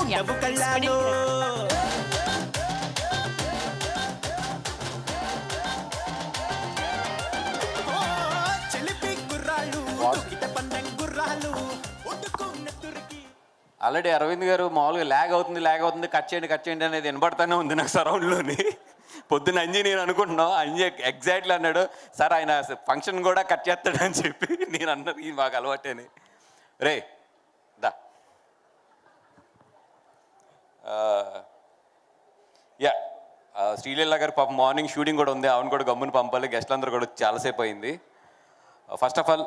ఉండవు కళ్ళాలో చెలిపి గుర్రాళ్ళు గిట పందెం గుర్రాలు ఒడ్డుకున్న తురికి. ఆల్రెడీ అరవింద్ గారు మామూలుగా ల్యాగ్ అవుతుంది కట్ చేయండి అనేది వినబడతానే ఉంది నాకు సరౌండ్లోని. పొద్దున్న అంజీ నేను అనుకుంటున్నాను, అంజీ ఎగ్జాక్ట్లీ అన్నాడు సార్ ఆయన ఫంక్షన్ కూడా కట్ చేస్తాడని చెప్పి. నేను అన్నది ఇది మాకు అలవాటేని. రే దా యా శ్రీలీల గారు పాప మార్నింగ్ షూటింగ్ కూడా ఉంది, ఆవిడ కూడా గమ్ముని పంపాలి, గెస్ట్లందరూ కూడా చాలాసేపు అయింది. ఫస్ట్ ఆఫ్ ఆల్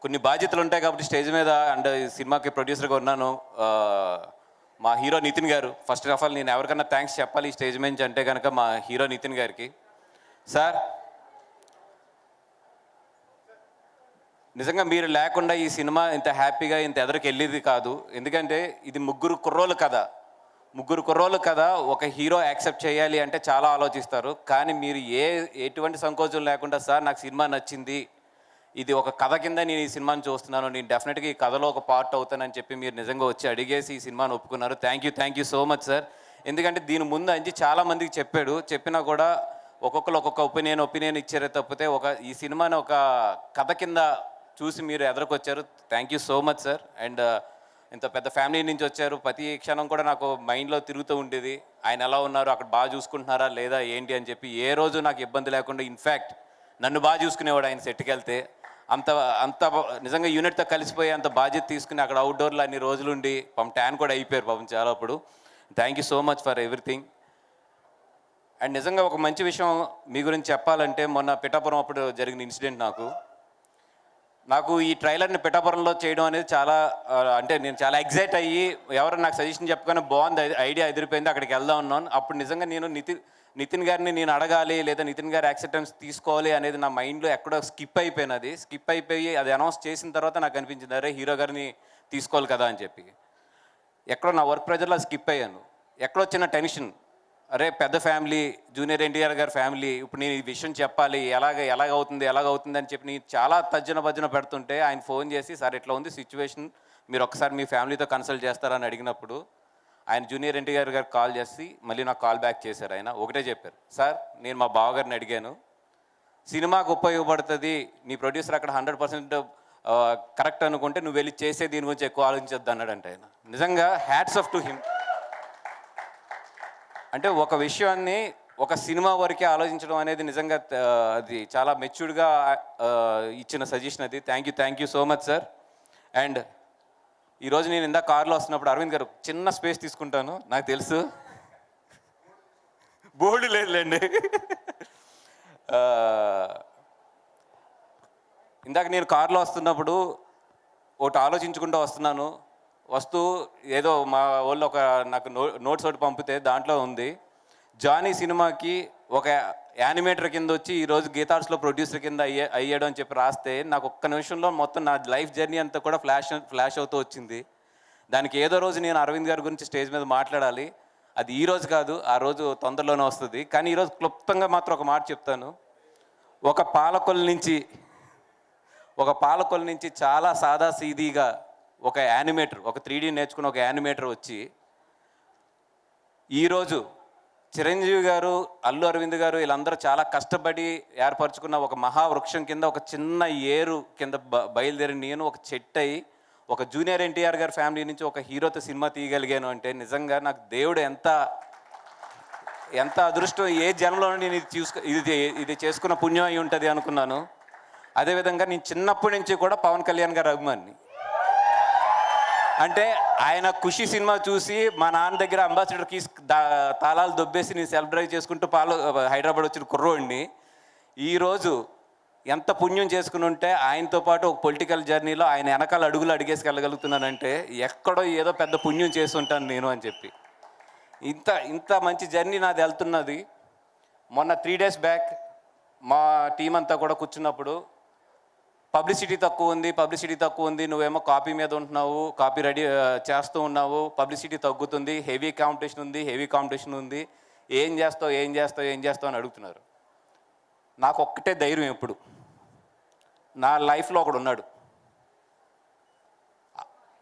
కొన్ని బాధ్యతలు ఉంటాయి కాబట్టి స్టేజ్ మీద అండ్ సినిమాకి ప్రొడ్యూసర్గా ఉన్నాను. మా హీరో నితిన్ గారు, ఫస్ట్ ఆఫ్ ఆల్ నేను ఎవరికన్నా థ్యాంక్స్ చెప్పాలి ఈ స్టేజ్ నుంచి అంటే కనుక మా హీరో నితిన్ గారికి. సార్ నిజంగా మీరు లేకుండా ఈ సినిమా ఇంత హ్యాపీగా ఇంత ఎదరికి వెళ్ళేది కాదు. ఎందుకంటే ఇది ముగ్గురు కుర్రోళ్ళు కథ ఒక హీరో యాక్సెప్ట్ చేయాలి అంటే చాలా ఆలోచిస్తారు. కానీ మీరు ఎటువంటి సంకోచం లేకుండా సార్ నాకు సినిమా నచ్చింది, ఇది ఒక కథ కింద నేను ఈ సినిమాని చూస్తున్నాను, నేను డెఫినెట్గా ఈ కథలో ఒక పార్ట్ అవుతానని చెప్పి మీరు నిజంగా వచ్చి అడిగేసి ఈ సినిమాని ఒప్పుకున్నారు. Thank you so much sir. ఎందుకంటే దీని ముందు అంచి చాలామందికి చెప్పినా కూడా ఒక్కొక్కరు ఒక్కొక్క ఒపీనియన్ ఇచ్చారే తప్పితే ఈ సినిమాని ఒక కథ కింద చూసి మీరు ఎదురుకొచ్చారు. Thank you so much sir. And ఇంత పెద్ద ఫ్యామిలీ నుంచి వచ్చారు. ప్రతి క్షణం కూడా నాకు మైండ్లో తిరుగుతూ ఉండేది, ఆయన ఎలా ఉన్నారు, అక్కడ బాగా చూసుకుంటున్నారా లేదా ఏంటి అని చెప్పి. ఏ రోజు నాకు ఇబ్బంది లేకుండా ఇన్ఫ్యాక్ట్ నన్ను బాగా చూసుకునేవాడు ఆయన సెట్కి వెళ్తే. అంత నిజంగా యూనిట్తో కలిసిపోయి అంత బాధ్యత తీసుకుని అక్కడ అవుట్డోర్లో అన్ని రోజులు ఉండి పాపం ట్యాన్ కూడా అయిపోయారు పాపం చాలా. అప్పుడు thank you so much for everything. And నిజంగా ఒక మంచి విషయం మీ గురించి చెప్పాలంటే, మొన్న పిఠాపురం అప్పుడు జరిగిన ఇన్సిడెంట్ నాకు ఈ ట్రైలర్ని పిఠాపురంలో చేయడం అనేది చాలా అంటే నేను చాలా ఎగ్జైట్ అయ్యి ఎవరైనా నాకు సజెషన్ చెప్పగానే బాగుంది, ఐడియా ఎదిరిపోయింది, అక్కడికి వెళ్దాం ఉన్నాను. అప్పుడు నిజంగా నేను నితిన్ గారిని నేను అడగాలి లేదా నితిన్ గారి యాక్సెప్టెన్స్ తీసుకోవాలి అనేది నా మైండ్లో ఎక్కడో స్కిప్ అయిపోయి అది అనౌన్స్ చేసిన తర్వాత నాకు అనిపించింది అరే హీరో గారిని తీసుకోవాలి కదా అని చెప్పి. ఎక్కడో నా వర్క్ ప్రెజర్లో స్కిప్ అయ్యాను. ఎక్కడో చిన్న టెన్షన్, అరే పెద్ద ఫ్యామిలీ జూనియర్ ఎన్టీఆర్ గారి ఫ్యామిలీ, ఇప్పుడు నేను ఈ విషయం చెప్పాలి ఎలాగవుతుంది అని చెప్పి నేను చాలా భజన పెడుతుంటే ఆయన ఫోన్ చేసి సార్ ఇట్లా ఉంది సిచ్యువేషన్, మీరు ఒకసారి మీ ఫ్యామిలీతో కన్సల్ట్ చేస్తారని అడిగినప్పుడు ఆయన జూనియర్ ఎన్టీఆర్ గారికి కాల్ చేసి మళ్ళీ నాకు కాల్ బ్యాక్ చేశారు. ఆయన ఒకటే చెప్పారు, సార్ నేను మా బావగారిని అడిగాను, సినిమాకు ఉపయోగపడుతుంది, నీ ప్రొడ్యూసర్ అక్కడ 100% కరెక్ట్ అనుకుంటే నువ్వు వెళ్ళి చేసే దీని గురించి ఎక్కువ ఆలోచించొద్దు అన్నాడంటే. ఆయన నిజంగా హ్యాట్స్ ఆఫ్ టు హిమ్. అంటే ఒక విషయాన్ని ఒక సినిమా వరకే ఆలోచించడం అనేది నిజంగా అది చాలా మెచ్యూర్డ్గా ఇచ్చిన సజెషన్ అది. Thank you so much sir. And ఈరోజు నేను ఇందాక కార్లో వస్తున్నప్పుడు అరవింద్ గారు చిన్న స్పేస్ తీసుకుంటాను, నాకు తెలుసు బోర్డు లేదులేండి. ఇందాక నేను కార్లో వస్తున్నప్పుడు ఒకటి ఆలోచించుకుంటూ వస్తూ ఏదో మా వాళ్ళు నాకు నోట్స్ ఒకటి పంపితే దాంట్లో ఉంది జానీ సినిమాకి ఒక యానిమేటర్ కింద వచ్చి ఈరోజు గీతార్స్లో ప్రొడ్యూసర్ కింద అయ్యాడు అని చెప్పి రాస్తే నాకు ఒక్క నిమిషంలో మొత్తం నా లైఫ్ జర్నీ అంతా కూడా ఫ్లాష్ అవుతూ వచ్చింది. దానికి ఏదో రోజు నేను అరవింద్ గారి గురించి స్టేజ్ మీద మాట్లాడాలి, అది ఈ రోజు కాదు ఆ రోజు తొందరలోనే వస్తుంది. కానీ ఈరోజు క్లుప్తంగా మాత్రం ఒక మాట చెప్తాను. ఒక పాలకొల నుంచి చాలా సాదా సీదీగా ఒక యానిమేటర్, ఒక 3D నేర్చుకున్న ఒక యానిమేటర్ వచ్చి ఈరోజు చిరంజీవి గారు, అల్లు అరవింద్ గారు వీళ్ళందరూ చాలా కష్టపడి ఏర్పరచుకున్న ఒక మహావృక్షం కింద ఒక చిన్న ఏరు కింద బయలుదేరి నేను ఒక చెట్టు అయ్యి ఒక జూనియర్ ఎన్టీఆర్ గారి ఫ్యామిలీ నుంచి ఒక హీరోతో సినిమా తీయగలిగాను అంటే నిజంగా నాకు దేవుడు ఎంత అదృష్టం, ఏ జన్మలో నేను ఇది చేసుకున్న పుణ్యం అయి ఉంటుంది అనుకున్నాను. అదేవిధంగా నేను చిన్నప్పటి నుంచి కూడా పవన్ కళ్యాణ్ గారి అభిమాని. అంటే ఆయన ఖుషి సినిమా చూసి మా నాన్న దగ్గర అంబాసిడర్కి తాళాలు దొబ్బేసి నేను సెల్ఫ్ డ్రైవ్ చేసుకుంటూ హైదరాబాద్ వచ్చిన కుర్రోడిని ఈరోజు ఎంత పుణ్యం చేసుకుని ఉంటే ఆయనతో పాటు ఒక పొలిటికల్ జర్నీలో ఆయన వెనకాల అడుగులు అడిగేసుకెళ్ళగలుగుతున్నానంటే ఎక్కడో ఏదో పెద్ద పుణ్యం చేసి ఉంటాను నేను అని చెప్పి. ఇంత మంచి జర్నీ నాది వెళ్తున్నది. మొన్న 3 days బ్యాక్ మా టీం అంతా కూడా కూర్చున్నప్పుడు పబ్లిసిటీ తక్కువ ఉంది, నువ్వేమో కాపీ మీద ఉంటున్నావు, కాపీ రెడీ చేస్తూ ఉన్నావు, పబ్లిసిటీ తగ్గుతుంది, హెవీ కాంపిటీషన్ ఉంది, ఏం చేస్తావు అని అడుగుతున్నారు. నాకు ఒక్కటే ధైర్యం, ఎప్పుడు నా లైఫ్లో ఒకడు ఉన్నాడు,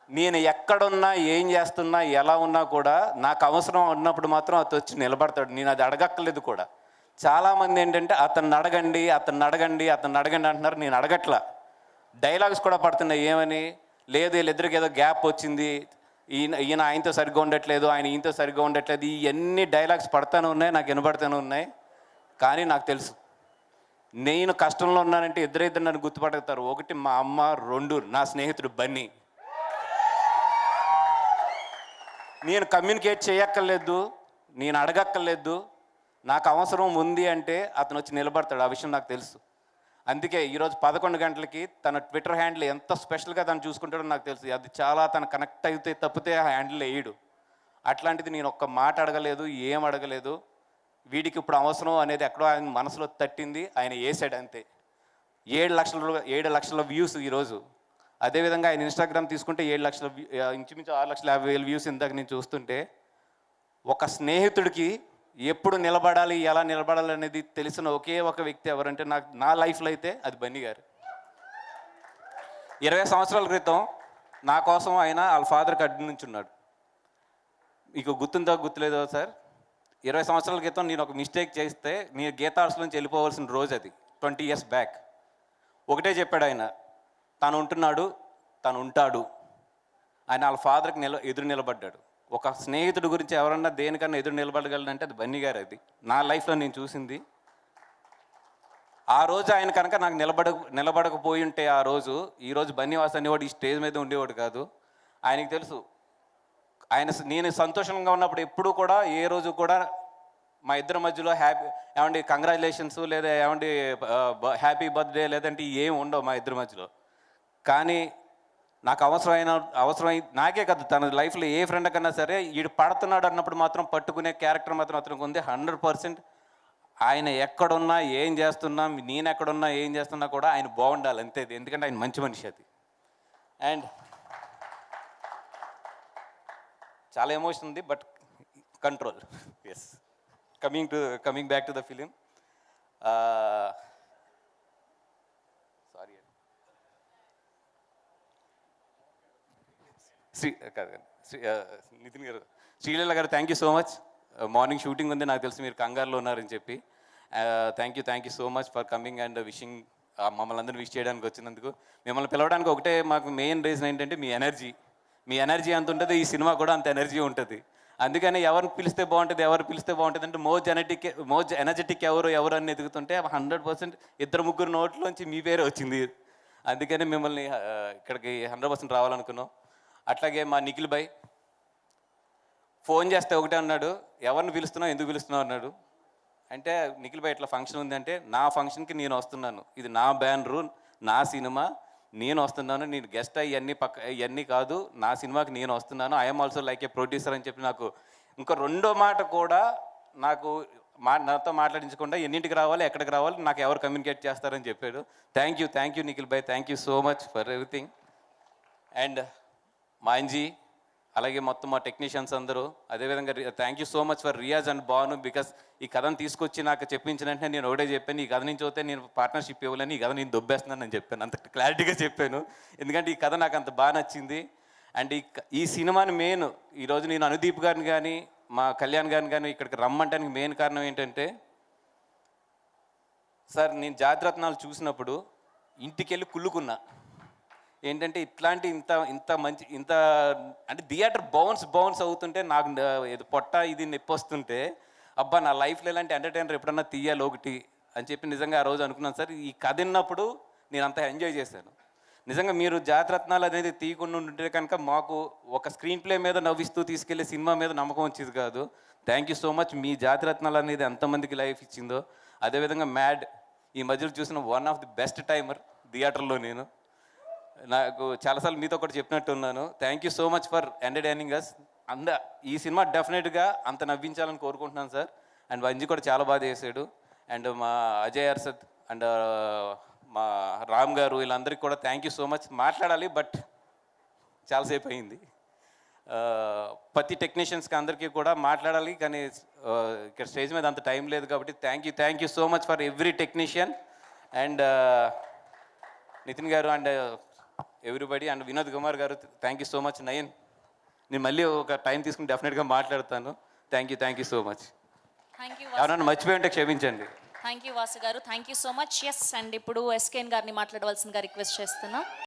నేను ఎక్కడున్నా ఏం చేస్తున్నా ఎలా ఉన్నా కూడా నాకు అవసరం ఉన్నప్పుడు మాత్రం అతను వచ్చి నిలబడతాడు. నేను అది అడగక్కర్లేదు కూడా. చాలామంది ఏంటంటే అతన్ని అడగండి అతన్ని అడగండి అతన్ని అడగండి అంటున్నారు. నేను అడగట్లా. డైలాగ్స్ కూడా పడుతున్నాయి. ఏమని లేదు, వీళ్ళిద్దరికి ఏదో గ్యాప్ వచ్చింది, ఈయన ఆయనతో సరిగ్గా ఉండట్లేదు, ఆయన ఈయనతో సరిగ్గా ఉండట్లేదు, ఇవన్నీ డైలాగ్స్ పడతానే ఉన్నాయి, నాకు వినపడతానే ఉన్నాయి. కానీ నాకు తెలుసు నేను కష్టంలో ఉన్నానంటే ఇద్దరు నన్ను గుర్తుపడతారు. ఒకటి మా అమ్మ, రెండు నా స్నేహితుడు బన్నీ. నేను కమ్యూనికేట్ చేయక్కర్లేదు, నేను అడగక్కర్లేదు. నాకు అవసరం ఉంది అంటే అతను వచ్చి నిలబడతాడు. ఆ విషయం నాకు తెలుసు. అందుకే ఈరోజు 11 గంటలకి తన ట్విట్టర్ హ్యాండిల్ ఎంత స్పెషల్గా తను చూసుకుంటాడో నాకు తెలుసు. అది చాలా తను కనెక్ట్ అయితే తప్పితే ఆ హ్యాండిల్ వేయడు. అట్లాంటిది నేను ఒక్క మాట అడగలేదు, ఏం అడగలేదు. వీడికి ఇప్పుడు అవసరం అనేది ఎక్కడో ఆయన మనసులో తట్టింది, ఆయన వేసాడు అంతే. 7 లక్షల వ్యూస్ ఈరోజు. అదేవిధంగా ఆయన ఇన్స్టాగ్రామ్ తీసుకుంటే 7 లక్షల ఇంచుమించు 6,50,000 వ్యూస్ ఇందాక నేను చూస్తుంటే, ఒక స్నేహితుడికి ఎప్పుడు నిలబడాలి, ఎలా నిలబడాలి అనేది తెలిసిన ఒకే ఒక వ్యక్తి ఎవరంటే నా లైఫ్లో అయితే అది బన్నీ గారు. 20 సంవత్సరాల క్రితం నా కోసం ఆయన వాళ్ళ ఫాదర్కి అడ్డు నుంచి ఉన్నాడు. మీకు గుర్తుందో గుర్తులేదో సార్, 20 సంవత్సరాల క్రితం నేను ఒక మిస్టేక్ చేస్తే నేను గీతార్స్ నుంచి వెళ్ళిపోవాల్సిన రోజు అది, 20 years బ్యాక్. ఒకటే చెప్పాడు ఆయన, తను ఉంటున్నాడు, తను ఉంటాడు. ఆయన వాళ్ళ ఫాదర్కి ఎదురు నిలబడ్డాడు. ఒక స్నేహితుడి గురించి ఎవరన్నా దేనికన్నా ఎదురు నిలబడగలనంటే అది బన్నీ గారు. అది నా లైఫ్లో నేను చూసింది. ఆ రోజు ఆయన కనుక నాకు నిలబడకపోయి ఉంటే ఆ రోజు, ఈరోజు బన్నీవాస్ అనేవాడు ఈ స్టేజ్ మీద ఉండేవాడు కాదు. ఆయనకి తెలుసు నేను సంతోషంగా ఉన్నప్పుడు ఎప్పుడు కూడా ఏ రోజు కూడా మా ఇద్దరి మధ్యలో ఏమండి కంగ్రాచులేషన్స్ లేదా ఏమండి హ్యాపీ బర్త్డే లేదంటే ఏం ఉండవు మా ఇద్దరి మధ్యలో. కానీ నాకు అవసరమై నాకే కదా, తన లైఫ్లో ఏ ఫ్రెండ్ కన్నా సరే వీడు పడుతున్నాడు అన్నప్పుడు మాత్రం పట్టుకునే క్యారెక్టర్ మాత్రం అతనికి ఉంది 100%. ఆయన ఎక్కడున్నా ఏం చేస్తున్నా, నేను ఎక్కడున్నా ఏం చేస్తున్నా కూడా ఆయన బాగుండాలి అంతే. ఎందుకంటే ఆయన మంచి మనిషి. అది అండ్ చాలా ఎమోషన్ ఉంది, but control. Yes, coming back to the film. Sorry Nitin గారు, శ్రీలీల గారు, thank you so much. Morning shooting ఉంది, నాకు తెలిసి మీరు కంగారులో ఉన్నారని చెప్పి. Thank you so much for coming and wishing. మమ్మల్ని అందరూ విష్ చేయడానికి వచ్చినందుకు. మిమ్మల్ని పిలవడానికి ఒకటే మాకు మెయిన్ రీజన్ ఏంటంటే మీ ఎనర్జీ ఎంత ఉంటుంది, ఈ సినిమా కూడా అంత ఎనర్జీ ఉంటుంది. అందుకని ఎవరిని పిలిస్తే బాగుంటుంది అంటే మోస్ట్ ఎనర్జెటిక్ ఎవరు అని ఎదుగుతుంటే 100% 2-3 నోట్లోంచి మీ పేరే వచ్చింది. అందుకని మిమ్మల్ని ఇక్కడికి 100% రావాలనుకున్నాం. అట్లాగే మా నిఖిల్ భాయ్ ఫోన్ చేస్తే ఒకటే అన్నాడు, ఎవరిని పిలుస్తున్నావు, ఎందుకు పిలుస్తున్నావు అన్నాడు. అంటే నిఖిల్ భాయ్ ఇట్లా ఫంక్షన్ ఉందంటే, నా ఫంక్షన్కి నేను వస్తున్నాను, ఇది నా బ్యానరు, నా సినిమా, నేను వస్తున్నాను, నేను గెస్ట్ ఇవన్నీ కాదు, నా సినిమాకి నేను వస్తున్నాను, I'm also like A producer అని చెప్పి నాకు ఇంకో రెండో మాట కూడా నాతో మాట్లాడించకుండా ఎన్నింటికి రావాలి, ఎక్కడికి రావాలి, నాకు ఎవరు కమ్యూనికేట్ చేస్తారని చెప్పాడు. థ్యాంక్ యూ నిఖిల్ భాయ్, thank you so much for everything. And Manji, అలాగే మొత్తం మా టెక్నీషియన్స్ అందరూ, అదేవిధంగా thank you so much for Riyaz and Bhanu. Because ఈ కథను తీసుకొచ్చి నాకు చెప్పించిన వెంటనే నేను ఒకటే చెప్పాను, ఈ కథ నుంచి అయితే నేను పార్ట్నర్షిప్ ఇవ్వాలని, ఈ కథ నేను దొబ్బేస్తున్నాను చెప్పాను. అంత క్లారిటీగా చెప్పాను, ఎందుకంటే ఈ కథ నాకు అంత బాగా నచ్చింది. అండ్ ఈ సినిమాని మెయిన్ ఈరోజు నేను అనుదీప్ గారిని కానీ మా కళ్యాణ్ గారిని కానీ ఇక్కడికి రమ్మంటానికి మెయిన్ కారణం ఏంటంటే, సార్ నేను జాతిరత్నాలు చూసినప్పుడు ఇంటికి వెళ్ళి కుళ్ళుకున్నా. ఏంటంటే ఇట్లాంటి ఇంత అంటే థియేటర్ బౌన్స్ అవుతుంటే నాకు పొట్ట ఇది నొప్పి వస్తుంటే, అబ్బా నా లైఫ్లో ఇలాంటి ఎంటర్టైనర్ ఎప్పుడన్నా తీయాలి ఒకటి అని చెప్పి నిజంగా ఆ రోజు అనుకున్నాను సార్. ఈ కథ విన్నప్పుడు నేను అంత ఎంజాయ్ చేశాను. నిజంగా మీరు జాతిరత్నాలు అనేది తీయకుండా ఉంటే కనుక మాకు ఒక స్క్రీన్ ప్లే మీద నవ్విస్తూ తీసుకెళ్లే సినిమా మీద నమ్మకం వచ్చేది కాదు. Thank you so much. మీ జాతిరత్నాలు అనేది ఎంతమందికి లైఫ్ ఇచ్చిందో. అదేవిధంగా మ్యాడ్ ఈ మధ్యలో చూసిన one of the best timer థియేటర్లో. నాకు చాలాసార్లు మీతో ఒకటి చెప్పినట్టు ఉన్నాను. Thank you so much for entertaining us. ఈ సినిమా డెఫినెట్గా అంత నవ్వించాలని కోరుకుంటున్నాను సార్. అండ్ వంజీ కూడా చాలా బాగా చేశాడు. అండ్ మా అజయ్ అర్సద్ అండ్ మా రామ్ గారు, వీళ్ళందరికీ కూడా థ్యాంక్ యూ సో మచ్. మాట్లాడాలి బట్ చాలాసేపు అయింది. ప్రతి టెక్నీషియన్స్కి అందరికీ కూడా మాట్లాడాలి, కానీ ఇక్కడ స్టేజ్ మీద అంత టైం లేదు కాబట్టి thank you so much for every technician. And Nithin గారు and everybody. And Vinod Kumar గారు, thank you so much. Nayan, నేను మళ్ళీ ఒక టైం తీసుకుని డెఫినెట్గా మాట్లాడతాను. Thank you so much. Thank you ఎవరన్నా మర్చిపోయి ఉంటే క్షమించండి. థ్యాంక్ యూ వాసు గారు, thank you so much. Yes, and ఇప్పుడు ఎస్కేఎన్ గారిని మాట్లాడవలసిందిగా రిక్వెస్ట్ చేస్తున్నా.